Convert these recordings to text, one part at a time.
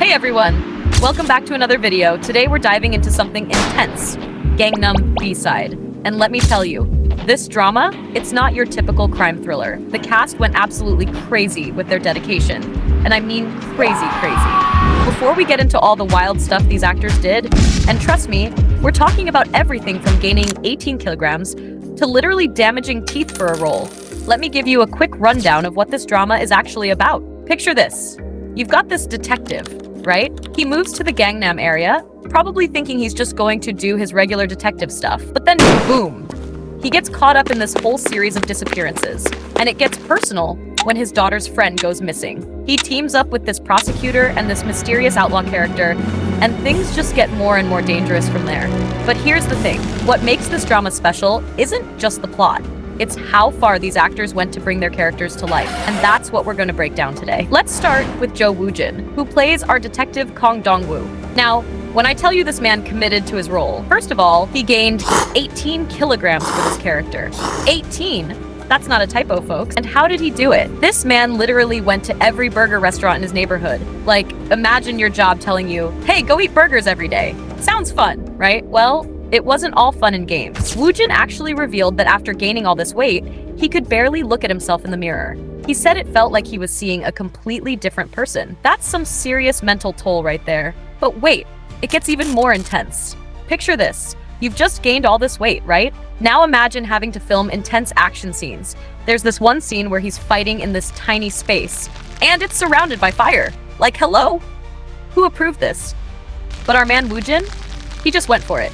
Hey everyone! Welcome back to another video. Today we're diving into something intense, Gangnam B-Side. And let me tell you, this drama, it's not your typical crime thriller. The cast went absolutely crazy with their dedication. And I mean crazy. Before we get into all the wild stuff these actors did, and trust me, we're talking about everything from gaining 18 kilograms to literally damaging teeth for a role. Let me give you a quick rundown of what this drama is actually about. Picture this. You've got this detective, right? He moves to the Gangnam area, probably thinking he's just going to do his regular detective stuff. But then, boom! He gets caught up in this whole series of disappearances. And it gets personal when his daughter's friend goes missing. He teams up with this prosecutor and this mysterious outlaw character, and things just get more and more dangerous from there. But here's the thing. What makes this drama special isn't just the plot. It's how far these actors went to bring their characters to life, and that's what we're going to break down today. Let's start with Woo-jin, who plays our detective Kang Dong-woo. Now, when I tell you this man committed to his role, first of all, he gained 18 kilograms for this character. 18! That's not a typo, folks. And how did he do it? This man literally went to every burger restaurant in his neighborhood. Like, imagine your job telling you, hey, go eat burgers every day. Sounds fun, right? Well, it wasn't all fun and games. Woo-jin actually revealed that after gaining all this weight, he could barely look at himself in the mirror. He said it felt like he was seeing a completely different person. That's some serious mental toll right there. But wait, it gets even more intense. Picture this. You've just gained all this weight, right? Now imagine having to film intense action scenes. There's this one scene where he's fighting in this tiny space, and it's surrounded by fire. Like, hello? Who approved this? But our man Woo-jin? He just went for it.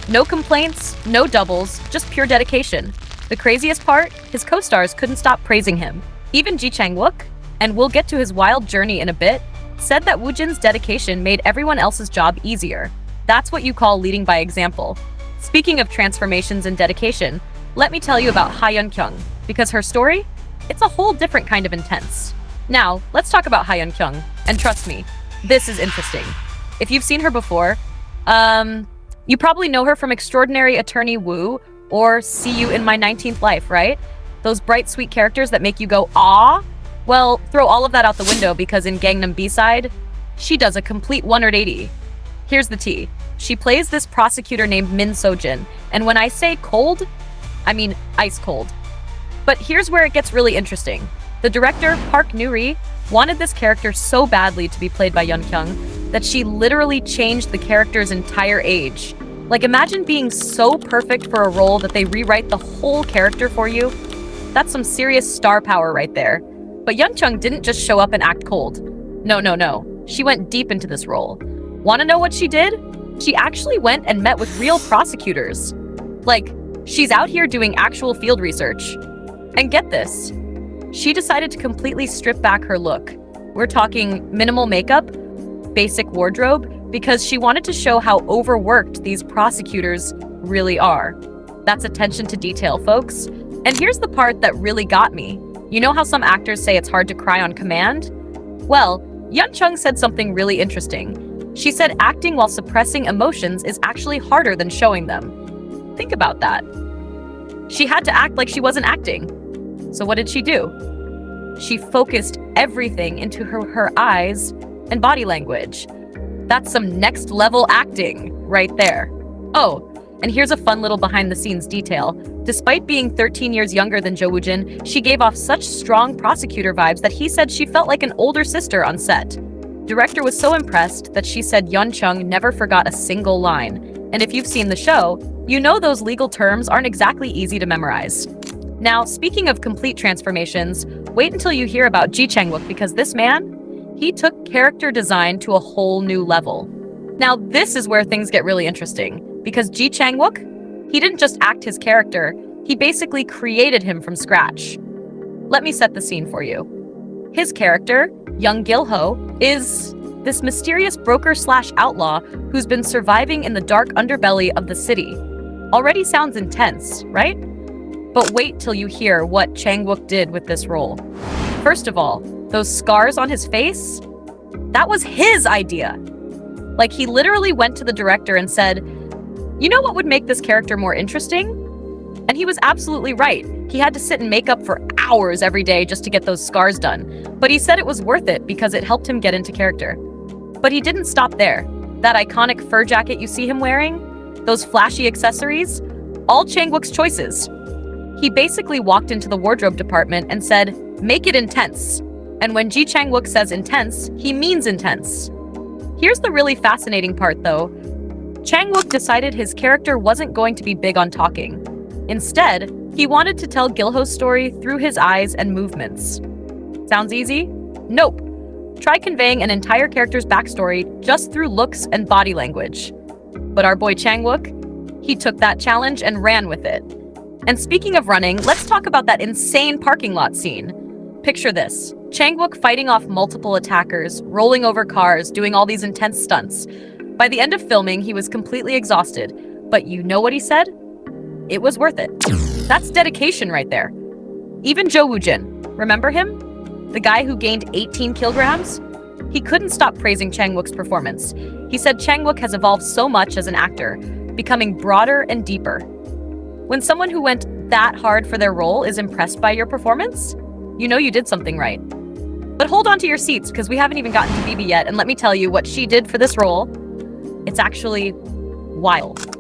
No complaints, no doubles, just pure dedication. The craziest part? His co-stars couldn't stop praising him. Even Chang-wook, and we'll get to his wild journey in a bit, said that Woo-jin's dedication made everyone else's job easier. That's what you call leading by example. Speaking of transformations and dedication, let me tell you about Yeon-kyung, because her story? It's a whole different kind of intense. Now, let's talk about Yeon-kyung, and trust me, this is interesting. If you've seen her before, you probably know her from Extraordinary Attorney Woo or See You in My 19th Life, right? Those bright, sweet characters that make you go, "Aw?" Well, throw all of that out the window because in Gangnam B-Side, she does a complete 180. Here's the tea. She plays this prosecutor named So-jin, and when I say cold, I mean ice cold. But here's where it gets really interesting. The director, Park Nu-ri, wanted this character so badly to be played by Yeon-kyung that she literally changed the character's entire age. Like, imagine being so perfect for a role that they rewrite the whole character for you. That's some serious star power right there. But Yeon-kyung didn't just show up and act cold. No. She went deep into this role. Want to know what she did? She actually went and met with real prosecutors. Like, she's out here doing actual field research. And get this, she decided to completely strip back her look. We're talking minimal makeup, basic wardrobe, because she wanted to show how overworked these prosecutors really are. That's attention to detail, folks. And here's the part that really got me. You know how some actors say it's hard to cry on command? Well, Yeon-kyung said something really interesting. She said acting while suppressing emotions is actually harder than showing them. Think about that. She had to act like she wasn't acting. So what did she do? She focused everything into her eyes and body language. That's some next level acting right there. Oh, and here's a fun little behind the scenes detail. Despite being 13 years younger than Woo-jin, she gave off such strong prosecutor vibes that he said she felt like an older sister on set. Director was so impressed that she said Yeon-kyung never forgot a single line. And if you've seen the show, you know those legal terms aren't exactly easy to memorize. Now, speaking of complete transformations, wait until you hear about Chang-wook because this man, he took character design to a whole new level. Now, this is where things get really interesting because Chang-wook, he didn't just act his character, he basically created him from scratch. Let me set the scene for you. His character, young Gil-ho, is this mysterious broker/outlaw who's been surviving in the dark underbelly of the city. Already sounds intense, right? But wait till you hear what Chang-wook did with this role. First of all, those scars on his face, that was his idea. Like, he literally went to the director and said, you know what would make this character more interesting? And he was absolutely right. He had to sit in makeup for hours every day just to get those scars done. But he said it was worth it because it helped him get into character. But he didn't stop there. That iconic fur jacket you see him wearing, those flashy accessories, all Chang-wook's choices. He basically walked into the wardrobe department and said, "Make it intense." And when Ji Chang-wook says intense, he means intense. Here's the really fascinating part though. Chang-wook decided his character wasn't going to be big on talking. Instead, he wanted to tell Gil-ho's story through his eyes and movements. Sounds easy? Nope. Try conveying an entire character's backstory just through looks and body language. But our boy Chang-wook, he took that challenge and ran with it. And speaking of running, let's talk about that insane parking lot scene. Picture this. Chang-wook fighting off multiple attackers, rolling over cars, doing all these intense stunts. By the end of filming, he was completely exhausted. But you know what he said? It was worth it. That's dedication right there. Even Woo-jin, remember him? The guy who gained 18 kilograms? He couldn't stop praising Chang-wook's performance. He said Chang-wook has evolved so much as an actor, becoming broader and deeper. When someone who went that hard for their role is impressed by your performance, you know you did something right. But hold on to your seats because we haven't even gotten to BIBI yet, and let me tell you what she did for this role. It's actually wild.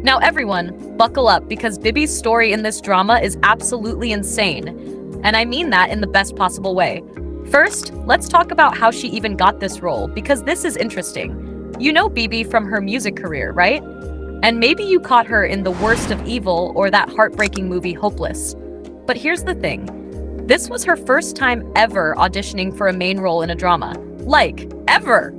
Now everyone, buckle up because BIBI's story in this drama is absolutely insane. And I mean that in the best possible way. First, let's talk about how she even got this role, because this is interesting. You know BIBI from her music career, right? And maybe you caught her in The Worst of Evil or that heartbreaking movie Hopeless. But here's the thing. This was her first time ever auditioning for a main role in a drama. Like, ever!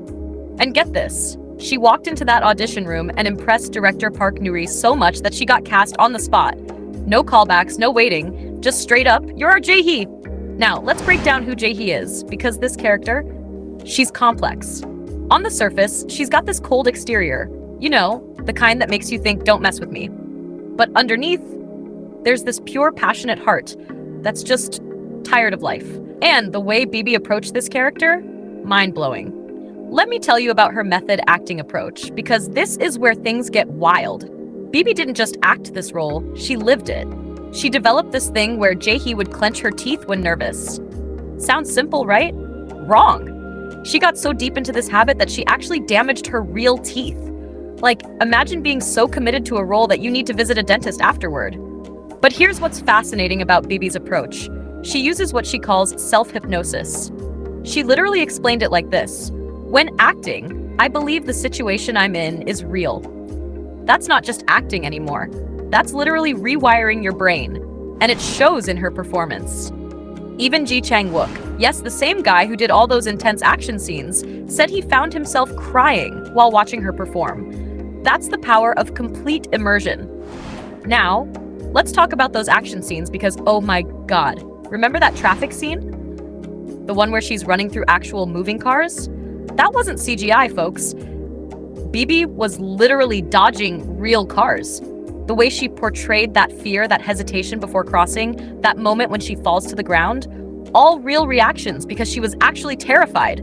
And get this. She walked into that audition room and impressed director Park Nuri so much that she got cast on the spot. No callbacks, no waiting. Just straight up, you're our J-hee. Now, let's break down who J-hee is, because this character, she's complex. On the surface, she's got this cold exterior. You know, the kind that makes you think, don't mess with me. But underneath, there's this pure, passionate heart that's just tired of life. And the way BIBI approached this character, mind-blowing. Let me tell you about her method acting approach, because this is where things get wild. BIBI didn't just act this role, she lived it. She developed this thing where J-hee would clench her teeth when nervous. Sounds simple, right? Wrong. She got so deep into this habit that she actually damaged her real teeth. Like, imagine being so committed to a role that you need to visit a dentist afterward. But here's what's fascinating about BIBI's approach. She uses what she calls self-hypnosis. She literally explained it like this. When acting, I believe the situation I'm in is real. That's not just acting anymore. That's literally rewiring your brain, and it shows in her performance. Even Ji Chang-wook, yes, the same guy who did all those intense action scenes, said he found himself crying while watching her perform. That's the power of complete immersion. Now, let's talk about those action scenes because, oh my god, remember that traffic scene? The one where she's running through actual moving cars? That wasn't CGI, folks. BIBI was literally dodging real cars. The way she portrayed that fear, that hesitation before crossing, that moment when she falls to the ground, all real reactions because she was actually terrified.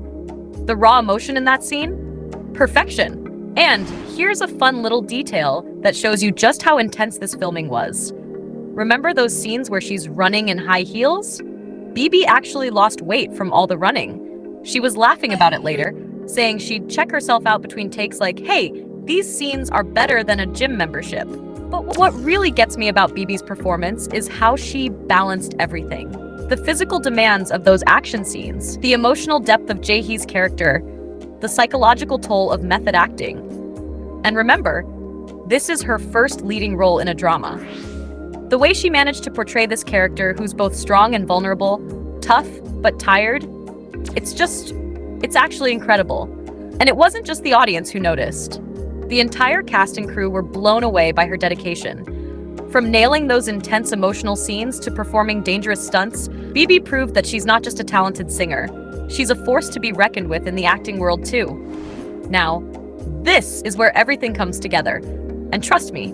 The raw emotion in that scene? Perfection. And here's a fun little detail that shows you just how intense this filming was. Remember those scenes where she's running in high heels? BIBI actually lost weight from all the running. She was laughing about it later, saying she'd check herself out between takes like, hey, these scenes are better than a gym membership. But what really gets me about BIBI's performance is how she balanced everything. The physical demands of those action scenes, the emotional depth of J-hee's character, the psychological toll of method acting. And remember, this is her first leading role in a drama. The way she managed to portray this character who's both strong and vulnerable, tough but tired, it's actually incredible. And it wasn't just the audience who noticed. The entire cast and crew were blown away by her dedication. From nailing those intense emotional scenes to performing dangerous stunts, BIBI proved that she's not just a talented singer. She's a force to be reckoned with in the acting world too. Now, this is where everything comes together. And trust me,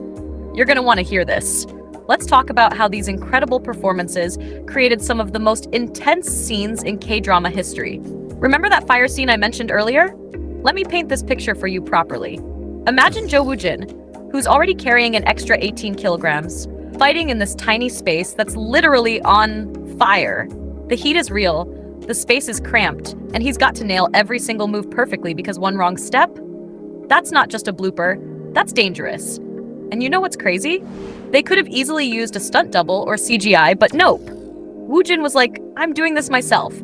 you're gonna want to hear this. Let's talk about how these incredible performances created some of the most intense scenes in K-drama history. Remember that fire scene I mentioned earlier? Let me paint this picture for you properly. Imagine Woo-jin, who's already carrying an extra 18 kilograms, fighting in this tiny space that's literally on fire. The heat is real, The space is cramped, and he's got to nail every single move perfectly because one wrong step? That's not just a blooper, that's dangerous. And you know what's crazy? They could have easily used a stunt double or CGI, but nope. Woo-jin was like, I'm doing this myself.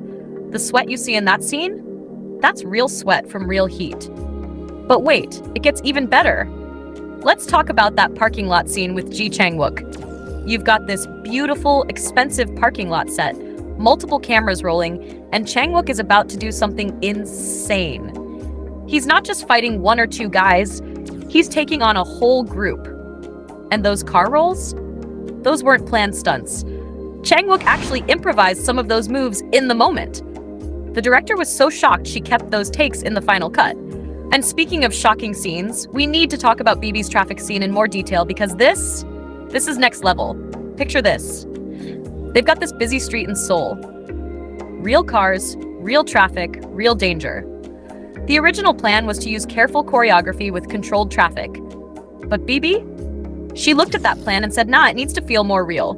The sweat you see in that scene? That's real sweat from real heat. But wait, it gets even better. Let's talk about that parking lot scene with Chang-wook. You've got this beautiful, expensive parking lot set, multiple cameras rolling, and Chang-wook is about to do something insane. He's not just fighting one or two guys, he's taking on a whole group. And those car rolls? Those weren't planned stunts. Chang-wook actually improvised some of those moves in the moment. The director was so shocked she kept those takes in the final cut. And speaking of shocking scenes, we need to talk about BIBI's traffic scene in more detail because this is next level. Picture this. They've got this busy street in Seoul. Real cars, real traffic, real danger. The original plan was to use careful choreography with controlled traffic. But BIBI? She looked at that plan and said, nah, it needs to feel more real.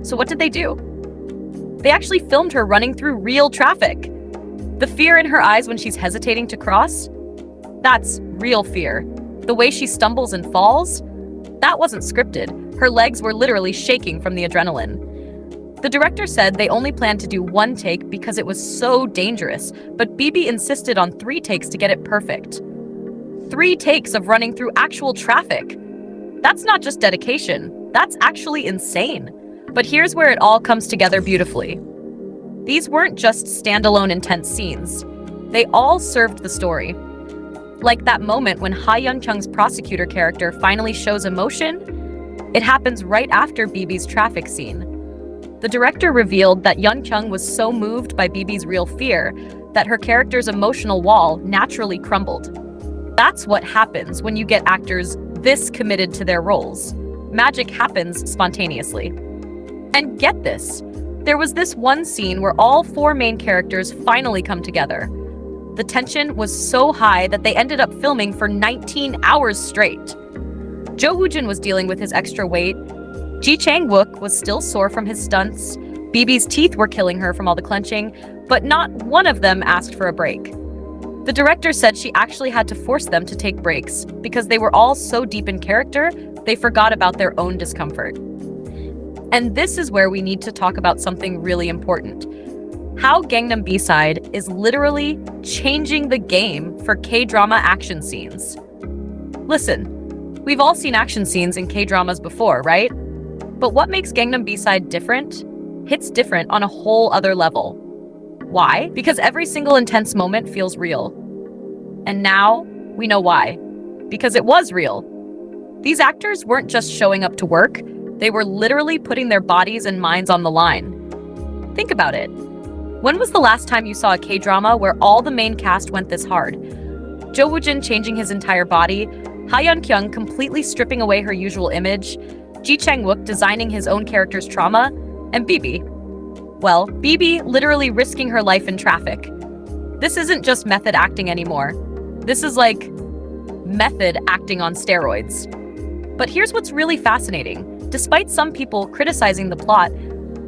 So what did they do? They actually filmed her running through real traffic. The fear in her eyes when she's hesitating to cross? That's real fear. The way she stumbles and falls? That wasn't scripted. Her legs were literally shaking from the adrenaline. The director said they only planned to do one take because it was so dangerous, but BIBI insisted on 3 takes to get it perfect. 3 takes of running through actual traffic. That's not just dedication, that's actually insane. But here's where it all comes together beautifully. These weren't just standalone intense scenes. They all served the story. Like that moment when Yeon-kyung's Prosecutor character finally shows emotion, it happens right after BIBI's traffic scene. The director revealed that Yeon-kyung was so moved by BIBI's real fear that her character's emotional wall naturally crumbled. That's what happens when you get actors this committed to their roles. Magic happens spontaneously. And get this, there was this one scene where all 4 main characters finally come together. The tension was so high that they ended up filming for 19 hours straight. Woo-jin was dealing with his extra weight. Chang-wook was still sore from his stunts. BIBI's teeth were killing her from all the clenching, but not one of them asked for a break. The director said she actually had to force them to take breaks because they were all so deep in character, they forgot about their own discomfort. And this is where we need to talk about something really important. How Gangnam B-Side is literally changing the game for K-drama action scenes. Listen, we've all seen action scenes in K-dramas before, right? But what makes Gangnam B-Side different? Hits different on a whole other level. Why? Because every single intense moment feels real. And now we know why. Because it was real. These actors weren't just showing up to work, they were literally putting their bodies and minds on the line. Think about it. When was the last time you saw a K-drama where all the main cast went this hard? Woo-jin changing his entire body, Yeon-kyung completely stripping away her usual image, Chang-wook designing his own character's trauma, and BIBI. Well, BIBI literally risking her life in traffic. This isn't just method acting anymore. This is like method acting on steroids. But here's what's really fascinating. Despite some people criticizing the plot,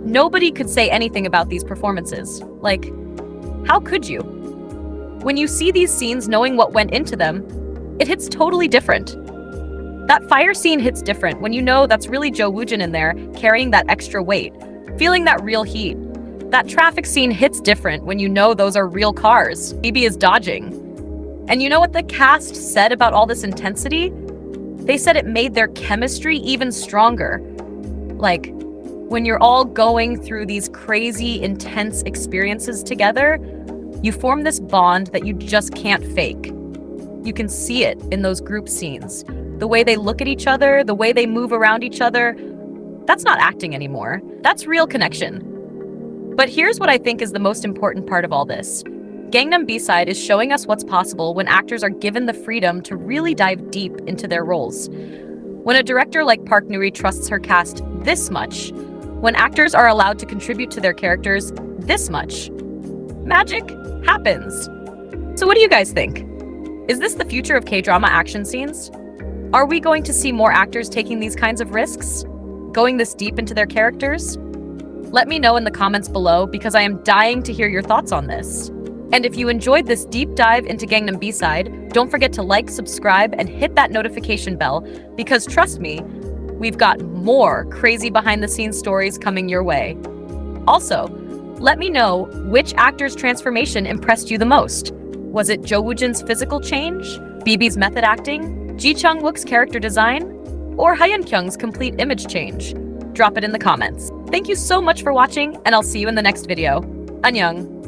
nobody could say anything about these performances. Like, how could you? When you see these scenes knowing what went into them, it hits totally different. That fire scene hits different when you know that's really Woo-jin in there carrying that extra weight, feeling that real heat. That traffic scene hits different when you know those are real cars. BIBI is dodging. And you know what the cast said about all this intensity? They said it made their chemistry even stronger. Like, when you're all going through these crazy, intense experiences together, you form this bond that you just can't fake. You can see it in those group scenes. The way they look at each other, the way they move around each other, that's not acting anymore. That's real connection. But here's what I think is the most important part of all this. Gangnam B-Side is showing us what's possible when actors are given the freedom to really dive deep into their roles. When a director like Park Nuri trusts her cast this much, when actors are allowed to contribute to their characters this much, magic happens. So what do you guys think? Is this the future of K-drama action scenes? Are we going to see more actors taking these kinds of risks? Going this deep into their characters? Let me know in the comments below because I am dying to hear your thoughts on this. And if you enjoyed this deep dive into Gangnam B-Side, don't forget to like, subscribe, and hit that notification bell because trust me, we've got more crazy behind-the-scenes stories coming your way. Also, let me know which actor's transformation impressed you the most. Was it Woo-jin's physical change, BIBI's method acting, Chang-wook's character design, or Yeon-kyung's complete image change? Drop it in the comments. Thank you so much for watching, and I'll see you in the next video. Annyeong!